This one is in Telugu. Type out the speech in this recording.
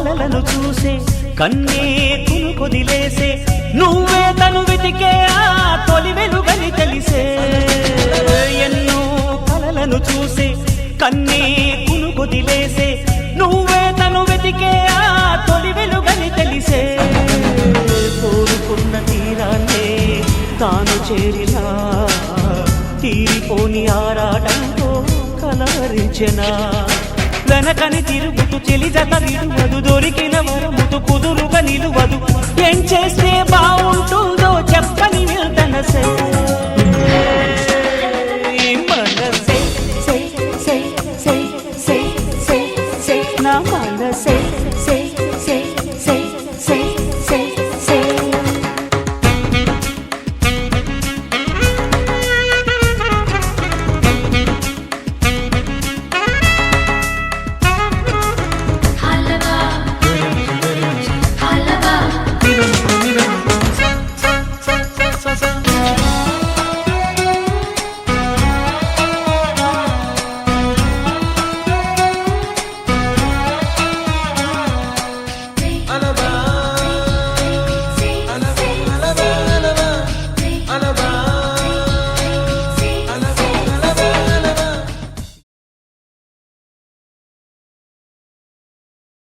కలలను చూసే కన్నే కొదిలేసే నువ్వే తను వెతికే ఆ తొలి వెలుగని తెలిసే ఎన్నో కలలను చూసే కన్నే కొదిలేసే నువ్వే తను వెతికే ఆ తొలి వెలుగని తెలిసే కోరుకున్న తీరాన్నే తాను చేరినా తీరిపోని ఆరాటంతో కలవరించెనా వెనకని తిరుగుతూ చెలి జత విడువదు దొరికిన వరముతు కుదురుగా నిలువదు ఏం చేస్తే బాగుంటుందో చెప్పని వెళ్తనసే